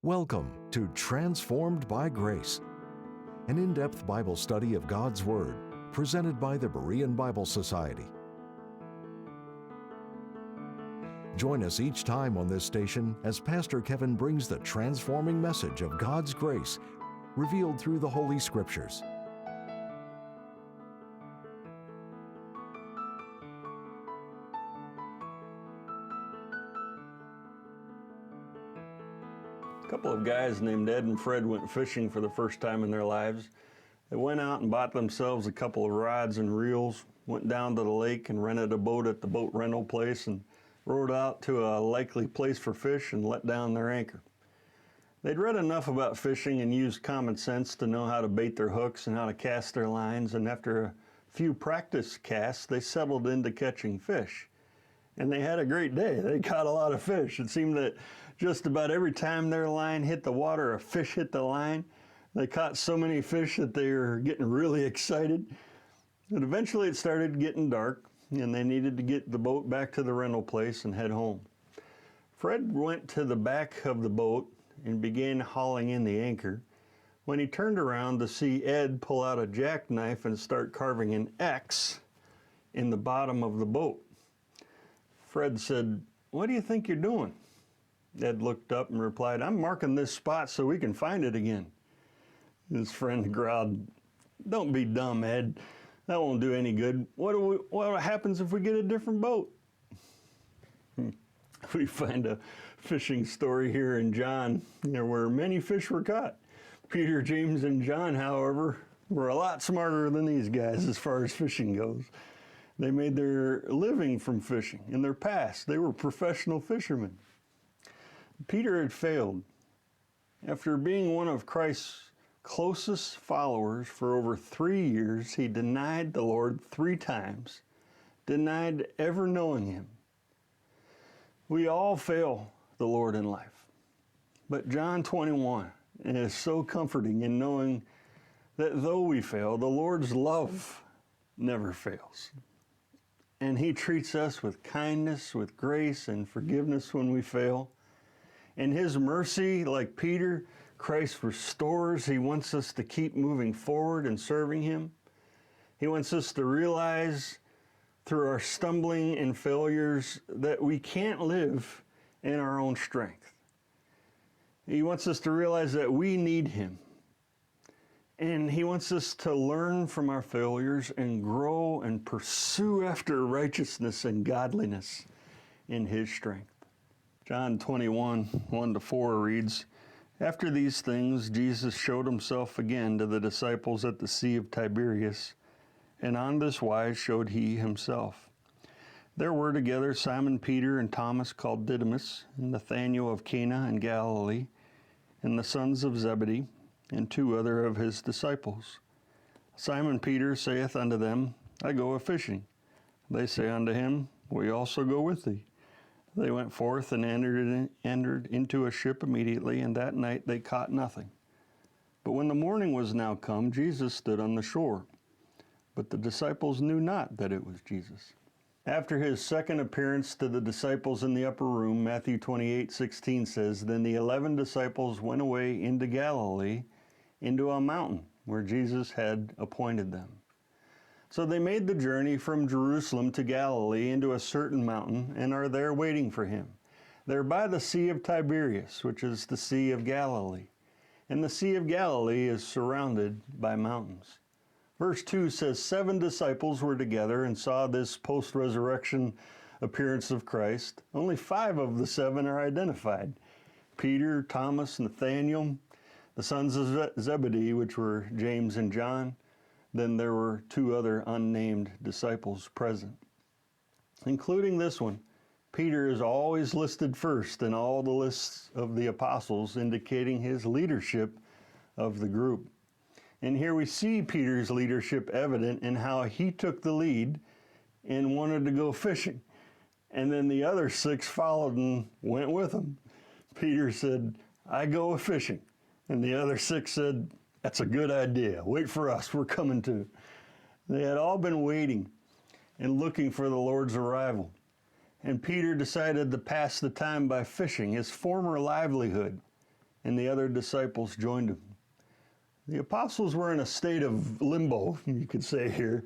Welcome to Transformed by Grace, an in-depth Bible study of God's Word, presented by the Berean Bible Society. Join us each time on this station as Pastor Kevin brings the transforming message of God's grace revealed through the Holy Scriptures. A couple of guys named Ed and Fred went fishing for the first time in their lives. They went out and bought themselves a couple of rods and reels, went down to the lake and rented a boat at the boat rental place and rowed out to a likely place for fish and let down their anchor. They'd read enough about fishing and used common sense to know how to bait their hooks and how to cast their lines, and after a few practice casts, they settled into catching fish. And they had a great day. They caught a lot of fish. It seemed that just about every time their line hit the water, a fish hit the line. They caught so many fish that they were getting really excited. But eventually it started getting dark, and they needed to get the boat back to the rental place and head home. Fred went to the back of the boat and began hauling in the anchor when he turned around to see Ed pull out a jackknife and start carving an X in the bottom of the boat. Fred said, "What do you think you're doing?" Ed looked up and replied, "I'm marking this spot so we can find it again." His friend growled, "Don't be dumb, Ed. That won't do any good. What happens if we get a different boat?" We find a fishing story here in John, where many fish were caught. Peter, James, and John, however, were a lot smarter than these guys as far as fishing goes. They made their living from fishing. In their past, they were professional fishermen. Peter had failed. After being one of Christ's closest followers for over 3 years, he denied the Lord 3 times, denied ever knowing him. We all fail the Lord in life. But John 21 is so comforting in knowing that though we fail, the Lord's love never fails. And he treats us with kindness, with grace, and forgiveness when we fail. In his mercy, like Peter, Christ restores. He wants us to keep moving forward and serving him. He wants us to realize through our stumbling and failures that we can't live in our own strength. He wants us to realize that we need him. And he wants us to learn from our failures and grow and pursue after righteousness and godliness in his strength. John 21, 1-4 reads, "After these things, Jesus showed himself again to the disciples at the Sea of Tiberias, and on this wise showed he himself. There were together Simon Peter and Thomas called Didymus, and Nathanael of Cana in Galilee, and the sons of Zebedee, and 2 other of his disciples. Simon Peter saith unto them, I go a-fishing. They say unto him, We also go with thee. They went forth and entered into a ship immediately, and that night they caught nothing. But when the morning was now come, Jesus stood on the shore. But the disciples knew not that it was Jesus." After his second appearance to the disciples in the upper room, Matthew 28:16 says, "Then the 11 disciples went away into Galilee, into a mountain where Jesus had appointed them." So they made the journey from Jerusalem to Galilee into a certain mountain and are there waiting for him. They're by the Sea of Tiberias, which is the Sea of Galilee. And the Sea of Galilee is surrounded by mountains. Verse 2 says, 7 disciples were together and saw this post-resurrection appearance of Christ. Only 5 of the 7 are identified. Peter, Thomas, Nathanael, the sons of Zebedee, which were James and John. Then there were 2 other unnamed disciples present. Including this one, Peter is always listed first in all the lists of the apostles, indicating his leadership of the group. And here we see Peter's leadership evident in how he took the lead and wanted to go fishing. And then the other 6 followed and went with him. Peter said, I go a-fishing. And the other 6 said, that's a good idea. Wait for us. We're coming too. They had all been waiting and looking for the Lord's arrival. And Peter decided to pass the time by fishing, his former livelihood, and the other disciples joined him. The apostles were in a state of limbo, you could say here,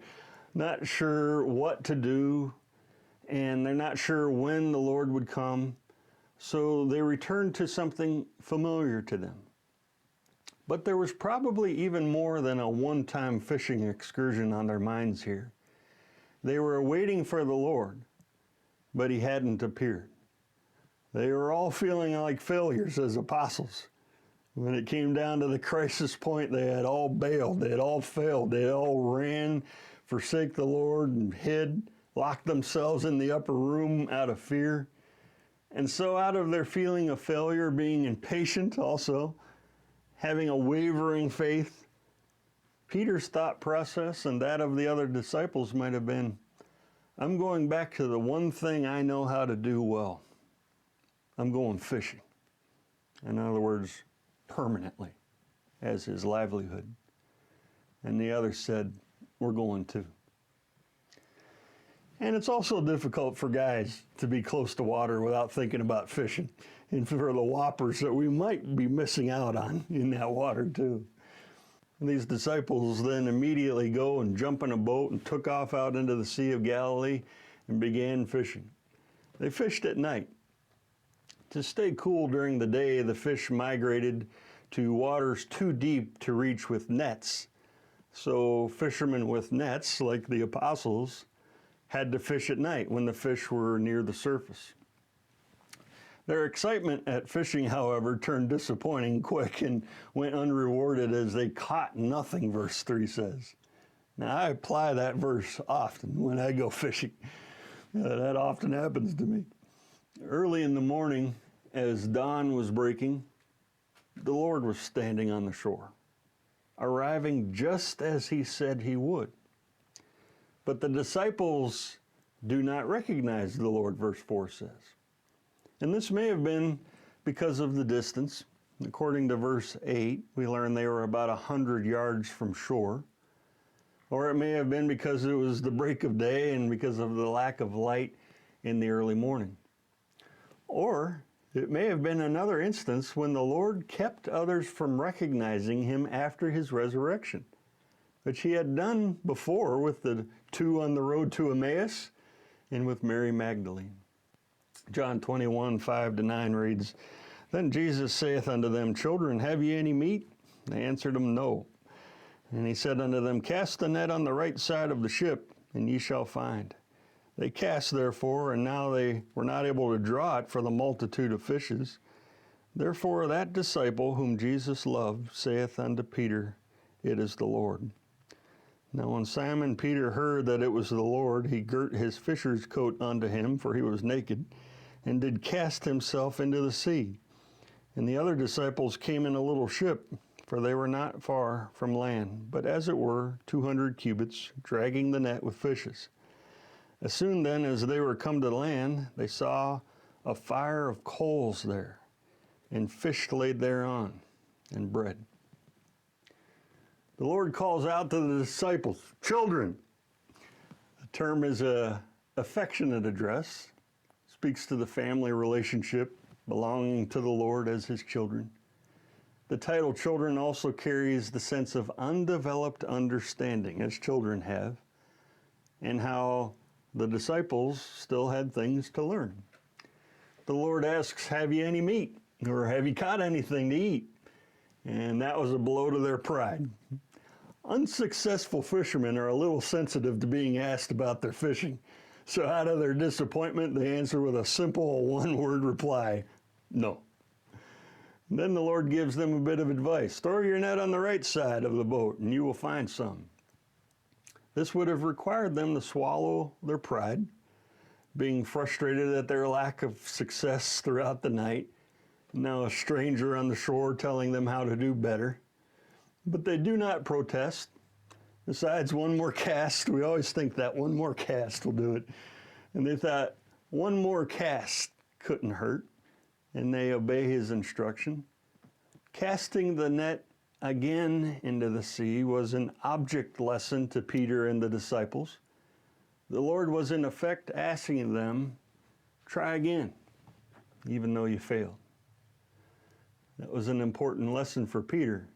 not sure what to do, and they're not sure when the Lord would come, so they returned to something familiar to them. But there was probably even more than a one-time fishing excursion on their minds here. They were waiting for the Lord, but he hadn't appeared. They were all feeling like failures as apostles. When it came down to the crisis point, they had all bailed, they had all failed, they had all ran, forsake the Lord, and hid, locked themselves in the upper room out of fear. And so out of their feeling of failure, being impatient also, having a wavering faith, Peter's thought process and that of the other disciples might have been, I'm going back to the one thing I know how to do well. I'm going fishing. In other words, permanently, as his livelihood. And the others said, we're going too. And it's also difficult for guys to be close to water without thinking about fishing, and for the whoppers that we might be missing out on in that water too. And these disciples then immediately go and jump in a boat and took off out into the Sea of Galilee and began fishing. They fished at night. To stay cool during the day, the fish migrated to waters too deep to reach with nets. So fishermen with nets, like the apostles, had to fish at night when the fish were near the surface. Their excitement at fishing, however, turned disappointing quick and went unrewarded as they caught nothing, verse 3 says. Now, I apply that verse often when I go fishing. That often happens to me. Early in the morning, as dawn was breaking, the Lord was standing on the shore, arriving just as he said he would. But the disciples do not recognize the Lord, verse 4 says. And this may have been because of the distance. According to verse 8, we learn they were about 100 yards from shore. Or it may have been because it was the break of day and because of the lack of light in the early morning. Or it may have been another instance when the Lord kept others from recognizing him after his resurrection, which he had done before with the two on the road to Emmaus and with Mary Magdalene. John 21, 5-9 reads, Then Jesus saith unto them, Children, have ye any meat? They answered him, No. And he said unto them, Cast the net on the right side of the ship, and ye shall find. They cast therefore, and now they were not able to draw it for the multitude of fishes. Therefore that disciple whom Jesus loved saith unto Peter, It is the Lord. Now when Simon Peter heard that it was the Lord, he girt his fisher's coat unto him, for he was naked, and did cast himself into the sea. And the other disciples came in a little ship, for they were not far from land, but as it were 200 cubits, dragging the net with fishes. As soon then as they were come to land, they saw a fire of coals there, and fish laid thereon, and bread. The Lord calls out to the disciples, children. The term is an affectionate address, speaks to the family relationship belonging to the Lord as his children. The title children also carries the sense of undeveloped understanding, as children have, and how the disciples still had things to learn. The Lord asks, have you any meat? Or have you caught anything to eat? And that was a blow to their pride. Unsuccessful fishermen are a little sensitive to being asked about their fishing. So out of their disappointment, they answer with a simple one-word reply, no. And then the Lord gives them a bit of advice. Throw your net on the right side of the boat and you will find some. This would have required them to swallow their pride, being frustrated at their lack of success throughout the night. Now a stranger on the shore telling them how to do better. But they do not protest. Besides, one more cast, we always think that one more cast will do it. And they thought one more cast couldn't hurt, and they obey his instruction. Casting the net again into the sea was an object lesson to Peter and the disciples. The Lord was in effect asking them, try again, even though you failed. That was an important lesson for Peter,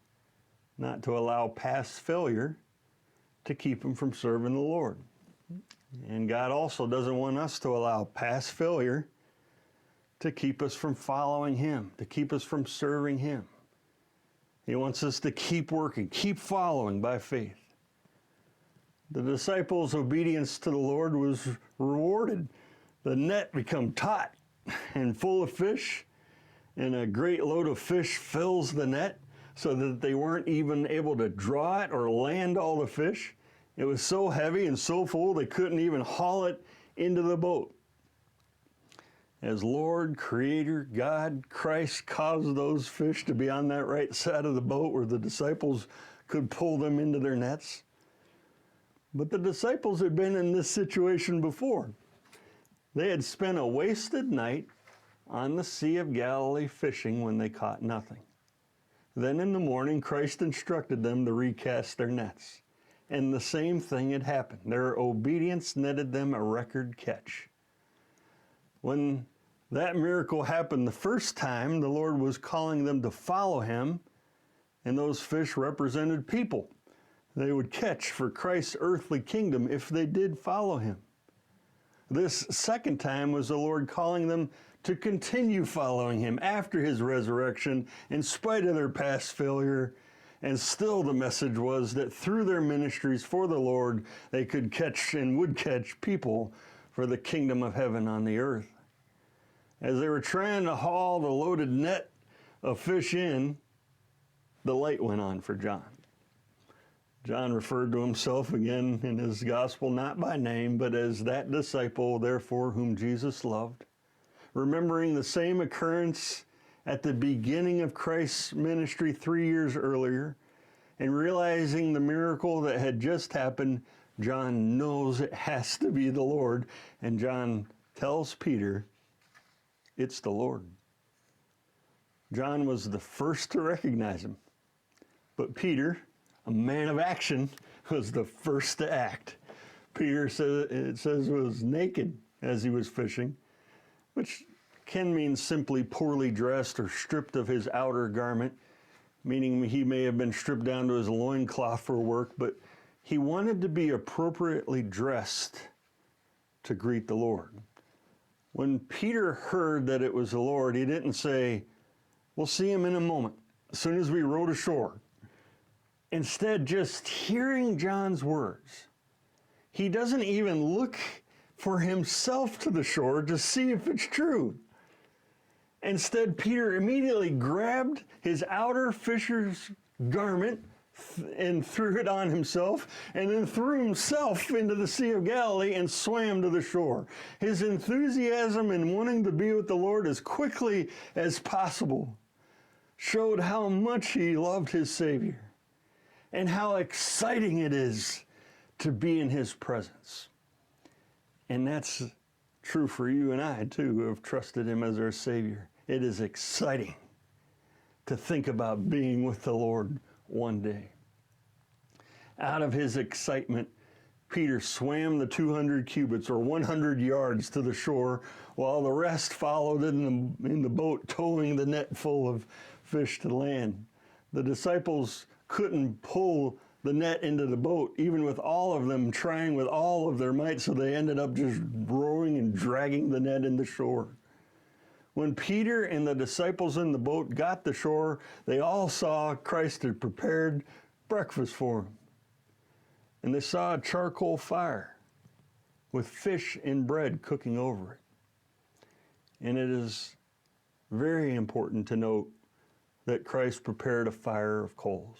not to allow past failure to keep him from serving the Lord. And God also doesn't want us to allow past failure to keep us from following Him, to keep us from serving Him. He wants us to keep working, keep following by faith. The disciples' obedience to the Lord was rewarded. The net became taut and full of fish, and a great load of fish fills the net so that they weren't even able to draw it or land all the fish. It was so heavy and so full they couldn't even haul it into the boat. As Lord, Creator, God, Christ caused those fish to be on that right side of the boat where the disciples could pull them into their nets. But the disciples had been in this situation before. They had spent a wasted night on the Sea of Galilee fishing when they caught nothing. Then in the morning, Christ instructed them to recast their nets. And the same thing had happened. Their obedience netted them a record catch. When that miracle happened the first time, the Lord was calling them to follow Him, and those fish represented people they would catch for Christ's earthly kingdom if they did follow Him. This second time was the Lord calling them to continue following Him after His resurrection in spite of their past failure. And still the message was that through their ministries for the Lord, they could catch and would catch people for the kingdom of heaven on the earth. As they were trying to haul the loaded net of fish in, the light went on for John. John referred to himself again in his gospel, not by name, but as that disciple, therefore, whom Jesus loved. Remembering the same occurrence at the beginning of Christ's ministry 3 years earlier, and realizing the miracle that had just happened, John knows it has to be the Lord. And John tells Peter, it's the Lord. John was the first to recognize Him. But Peter, a man of action, was the first to act. Peter was naked as he was fishing, which can mean simply poorly dressed or stripped of his outer garment, meaning he may have been stripped down to his loincloth for work, but he wanted to be appropriately dressed to greet the Lord. When Peter heard that it was the Lord, he didn't say, we'll see Him in a moment, as soon as we rowed ashore. Instead, just hearing John's words, he doesn't even look for himself to the shore to see if it's true. Instead, Peter immediately grabbed his outer fisher's garment and threw it on himself, and then threw himself into the Sea of Galilee and swam to the shore. His enthusiasm in wanting to be with the Lord as quickly as possible showed how much he loved his Savior and how exciting it is to be in His presence. And that's true for you and I, too, who have trusted Him as our Savior. It is exciting to think about being with the Lord one day. Out of his excitement, Peter swam the 200 cubits or 100 yards to the shore, while the rest followed in the boat, towing the net full of fish to land. The disciples couldn't pull the net into the boat, even with all of them trying with all of their might, so they ended up just rowing and dragging the net into shore. When Peter and the disciples in the boat got to shore, they all saw Christ had prepared breakfast for them. And they saw a charcoal fire with fish and bread cooking over it. And it is very important to note that Christ prepared a fire of coals.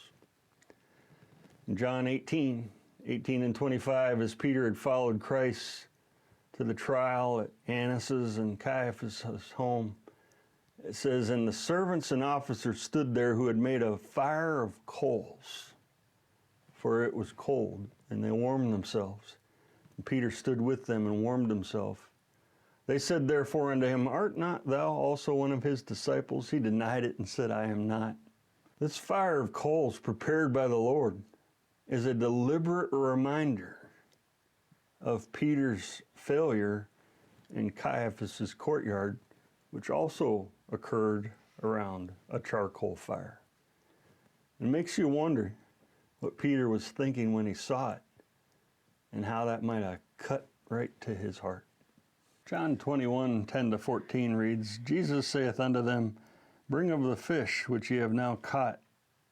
In John 18 and 25, as Peter had followed Christ to the trial at Annas' and Caiaphas' home, it says, and the servants and officers stood there who had made a fire of coals, for it was cold, and they warmed themselves. And Peter stood with them and warmed himself. They said therefore unto him, art not thou also one of his disciples? He denied it and said, I am not. This fire of coals prepared by the Lord is a deliberate reminder of Peter's failure in Caiaphas' courtyard, which also occurred around a charcoal fire. It makes you wonder what Peter was thinking when he saw it and how that might have cut right to his heart. John 21:10-14 reads, Jesus saith unto them, Bring of the fish which ye have now caught.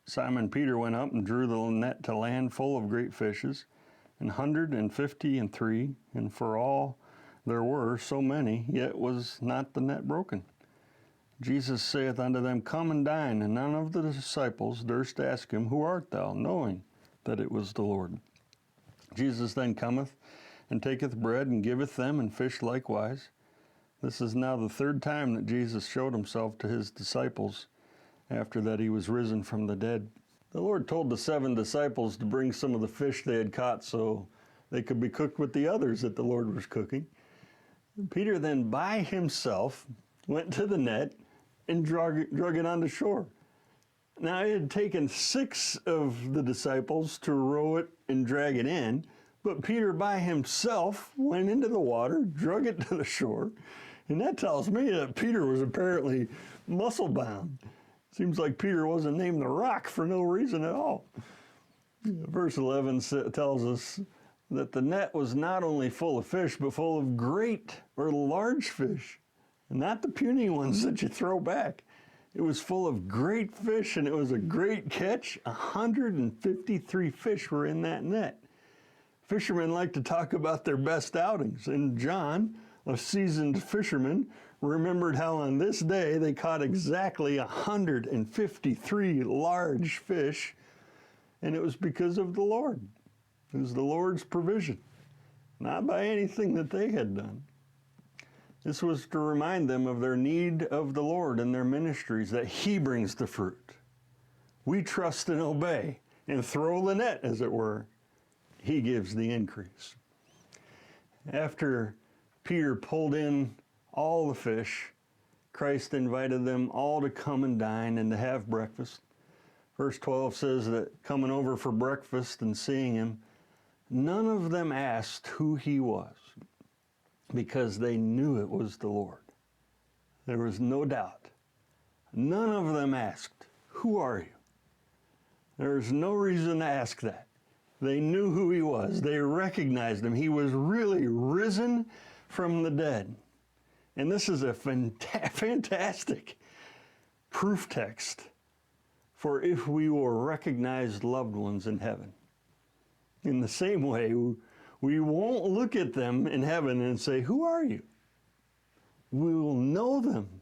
Simon Peter went up and drew the net to land full of great fishes, 153, and for all there were so many, yet was not the net broken. Jesus saith unto them, Come and dine. And none of the disciples durst ask him, Who art thou? Knowing that it was the Lord. Jesus then cometh and taketh bread and giveth them, and fish likewise. This is now the third time that Jesus showed himself to his disciples after that he was risen from the dead. The Lord told the 7 disciples to bring some of the fish they had caught so they could be cooked with the others that the Lord was cooking. Peter then by himself went to the net and drug it onto shore. Now it had taken 6 of the disciples to row it and drag it in, but Peter by himself went into the water, drug it to the shore, and that tells me that Peter was apparently muscle bound. Seems like Peter wasn't named the Rock for no reason at all. Verse 11 tells us that the net was not only full of fish, but full of great or large fish, and not the puny ones that you throw back. It was full of great fish, and it was a great catch. 153 fish were in that net. Fishermen like to talk about their best outings, and John, a seasoned fisherman, remembered how on this day they caught exactly 153 large fish, and it was because of the Lord. It was the Lord's provision, not by anything that they had done. This was to remind them of their need of the Lord and their ministries, that He brings the fruit. We trust and obey and throw the net, as it were. He gives the increase. After Peter pulled in all the fish, Christ invited them all to come and dine and to have breakfast. Verse 12 says that coming over for breakfast and seeing him, none of them asked who he was, because they knew it was the Lord. There was no doubt. None of them asked, Who are you? There's no reason to ask that. They knew who he was. They recognized him. He was really risen from the dead. And this is a fantastic proof text for if we will recognize loved ones in heaven. In the same way, we won't look at them in heaven and say, Who are you? We will know them.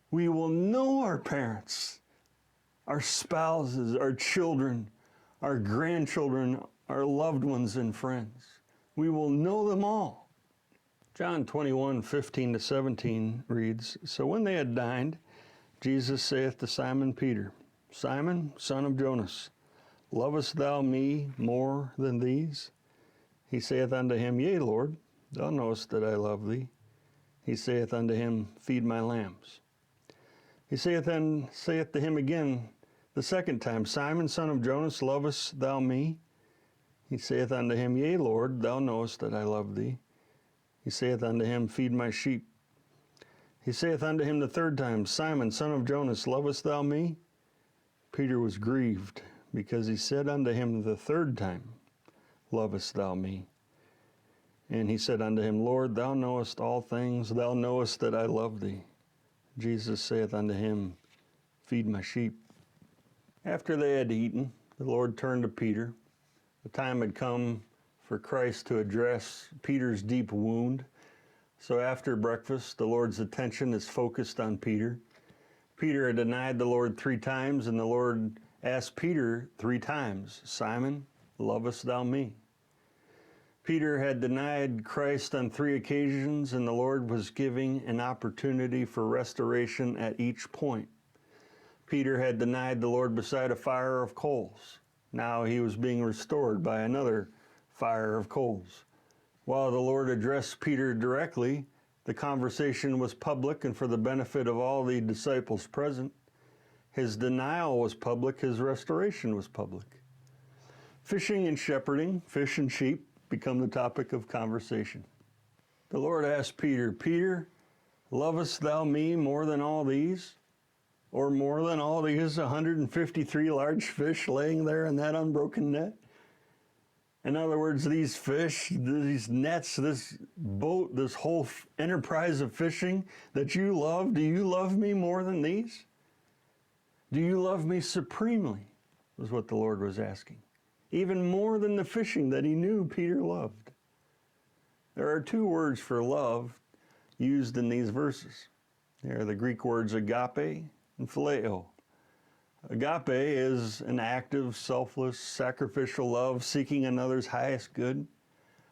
We will know our parents, our spouses, our children, our grandchildren, our loved ones and friends. We will know them all. John 21:15-17 reads, So when they had dined, Jesus saith to Simon Peter, Simon, son of Jonas, lovest thou me more than these? He saith unto him, Yea, Lord, thou knowest that I love thee. He saith unto him, Feed my lambs. He saith to him again the second time, Simon, son of Jonas, lovest thou me? He saith unto him, Yea, Lord, thou knowest that I love thee. He saith unto him, Feed my sheep. He saith unto him the third time, Simon, son of Jonas, lovest thou me? Peter was grieved, because he said unto him the third time, Lovest thou me? And he said unto him, Lord, thou knowest all things, thou knowest that I love thee. Jesus saith unto him, Feed my sheep. After they had eaten, the Lord turned to Peter. The time had come for Christ to address Peter's deep wound. So after breakfast, the Lord's attention is focused on Peter. Peter had denied the Lord 3 times, and the Lord asked Peter 3 times, Simon, lovest thou me? Peter had denied Christ on 3 occasions, and the Lord was giving an opportunity for restoration at each point. Peter had denied the Lord beside a fire of coals. Now he was being restored by another fire of coals. While the Lord addressed Peter directly, the conversation was public and for the benefit of all the disciples present. His denial was public, his restoration was public. Fishing and shepherding, fish and sheep, become the topic of conversation. The Lord asked Peter, Peter, lovest thou me more than all these? Or more than all these 153 large fish laying there in that unbroken net? In other words, these fish, these nets, this boat, this whole enterprise of fishing that you love, do you love me more than these? Do you love me supremely? Was what the Lord was asking. Even more than the fishing that he knew Peter loved. There are two words for love used in these verses. They are the Greek words agape and phileo. Agape is an active, selfless, sacrificial love seeking another's highest good.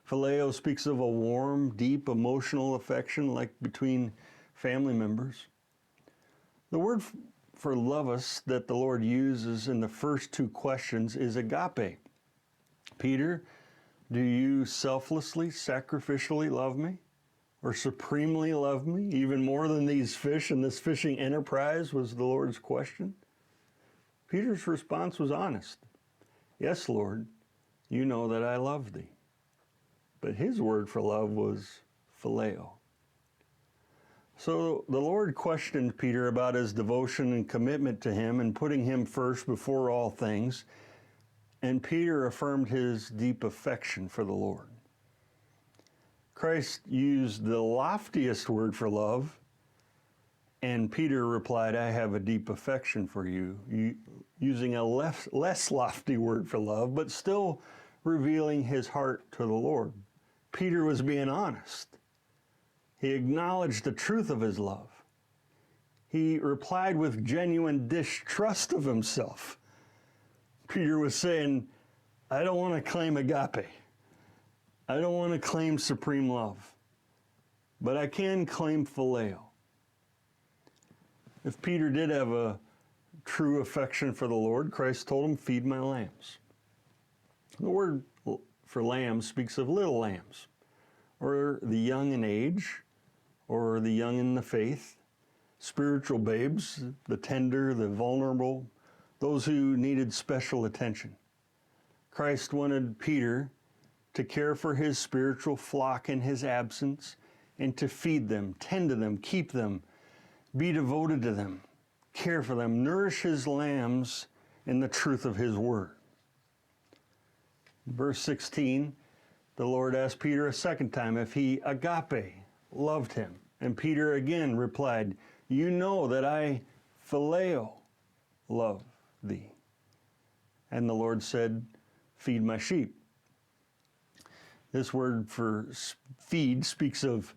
Phileo speaks of a warm, deep, emotional affection like between family members. The word for lovus that the Lord uses in the first two questions is agape. Peter, do you selflessly, sacrificially love me? Or supremely love me? Even more than these fish and this fishing enterprise was the Lord's question. Peter's response was honest. Yes, Lord, you know that I love thee. But his word for love was phileo. So the Lord questioned Peter about his devotion and commitment to him and putting him first before all things. And Peter affirmed his deep affection for the Lord. Christ used the loftiest word for love, and Peter replied, I have a deep affection for you, using a less lofty word for love, but still revealing his heart to the Lord. Peter was being honest. He acknowledged the truth of his love. He replied with genuine distrust of himself. Peter was saying, I don't want to claim agape. I don't want to claim supreme love, but I can claim phileo. If Peter did have a true affection for the Lord, Christ told him, feed my lambs. The word for lambs speaks of little lambs, or the young in age, or the young in the faith, spiritual babes, the tender, the vulnerable, those who needed special attention. Christ wanted Peter to care for his spiritual flock in his absence and to feed them, tend to them, keep them, be devoted to them, care for them, nourish his lambs in the truth of his word. Verse 16, the Lord asked Peter a second time if he agape loved him. And Peter again replied, you know that I phileo love thee. And the Lord said, feed my sheep. This word for feed speaks of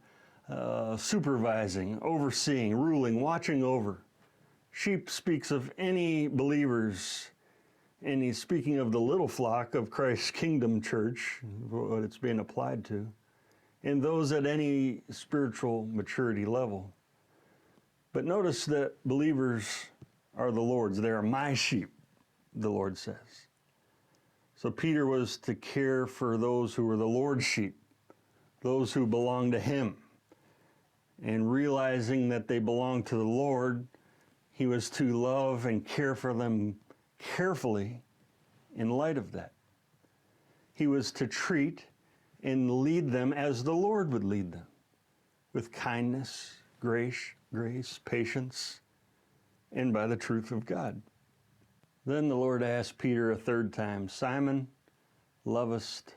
supervising, overseeing, ruling, watching over. Sheep speaks of any believers, and he's speaking of the little flock of Christ's kingdom church, what it's being applied to, and those at any spiritual maturity level. But notice that believers are the Lord's. They are my sheep, the Lord says. So Peter was to care for those who were the Lord's sheep, those who belong to him. And realizing that they belong to the Lord, he was to love and care for them carefully in light of that. He was to treat and lead them as the Lord would lead them, with kindness, grace, patience, and by the truth of God. Then the Lord asked Peter a third time, Simon, lovest,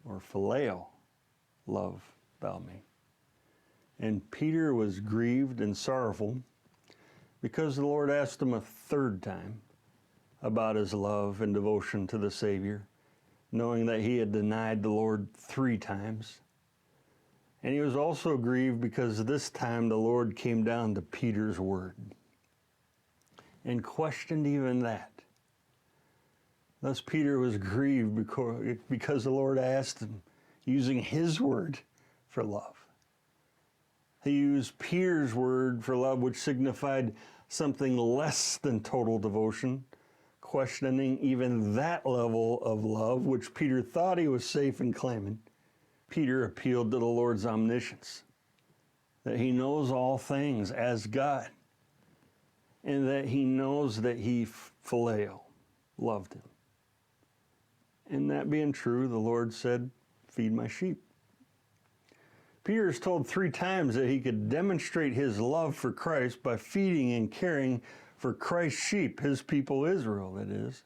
or phileo, love thou me? And Peter was grieved and sorrowful because the Lord asked him a third time about his love and devotion to the Savior, knowing that he had denied the Lord 3 times. And he was also grieved because this time the Lord came down to Peter's word and questioned even that. Thus Peter was grieved because the Lord asked him using his word for love. He used Peter's word for love, which signified something less than total devotion, questioning even that level of love, which Peter thought he was safe in claiming. Peter appealed to the Lord's omniscience, that he knows all things as God, and that he knows that he phileo loved him. And that being true, the Lord said, feed my sheep. Peter is told 3 times that he could demonstrate his love for Christ by feeding and caring for Christ's sheep, his people Israel, that is.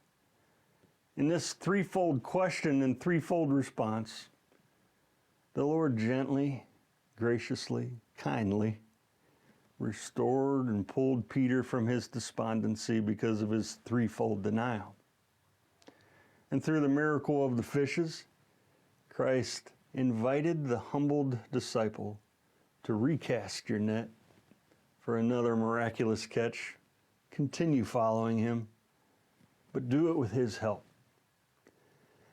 In this threefold question and threefold response, the Lord gently, graciously, kindly restored and pulled Peter from his despondency because of his threefold denial. And through the miracle of the fishes, Christ invited the humbled disciple to recast your net for another miraculous catch. Continue following him, but do it with his help.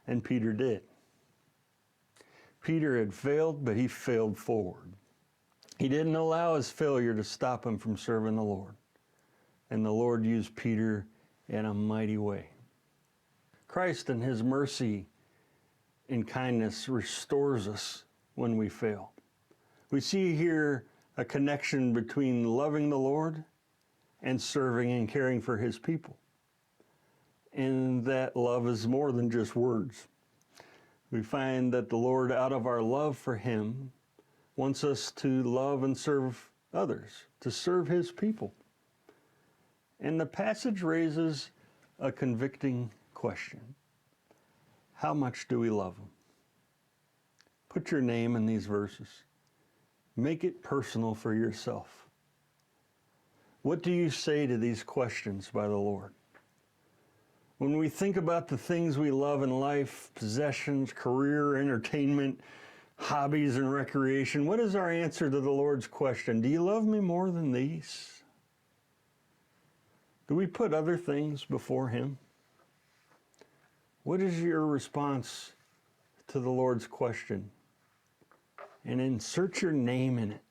And Peter did. Peter had failed, but he failed forward. He didn't allow his failure to stop him from serving the Lord. And the Lord used Peter in a mighty way. Christ in his mercy and kindness restores us when we fail. We see here a connection between loving the Lord and serving and caring for his people. And that love is more than just words. We find that the Lord, out of our love for him, wants us to love and serve others, to serve his people. And the passage raises a convicting question. How much do we love him? Put your name in these verses. Make it personal for yourself. What do you say to these questions by the Lord? When we think about the things we love in life, possessions, career, entertainment, hobbies, and recreation, what is our answer to the Lord's question? Do you love me more than these? Do we put other things before him? What is your response to the Lord's question? And insert your name in it.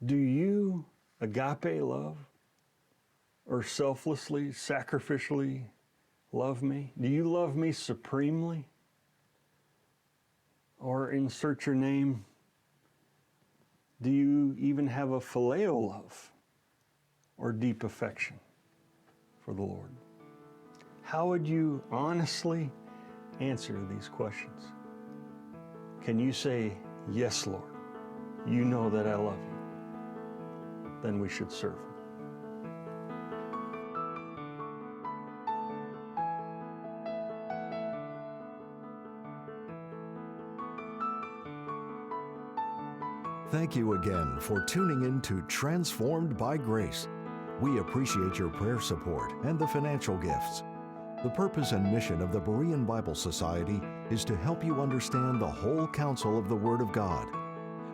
Do you agape love or selflessly, sacrificially love me? Do you love me supremely? Or insert your name, do you even have a phileo love or deep affection for the Lord? How would you honestly answer these questions? Can you say, yes, Lord, you know that I love you? Then we should serve him. Thank you again for tuning in to Transformed by Grace. We appreciate your prayer support and the financial gifts. The purpose and mission of the Berean Bible Society is to help you understand the whole counsel of the Word of God.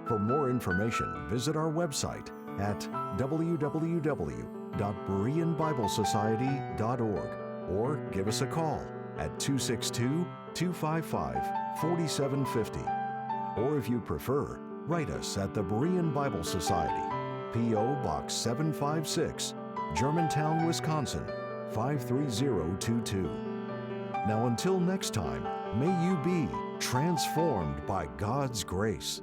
For more information, visit our website at www.bereanbiblesociety.org or give us a call at 262-255-4750. Or if you prefer, write us at the Berean Bible Society, P.O. Box 756, Germantown, Wisconsin, 53022. Now until next time, may you be transformed by God's grace.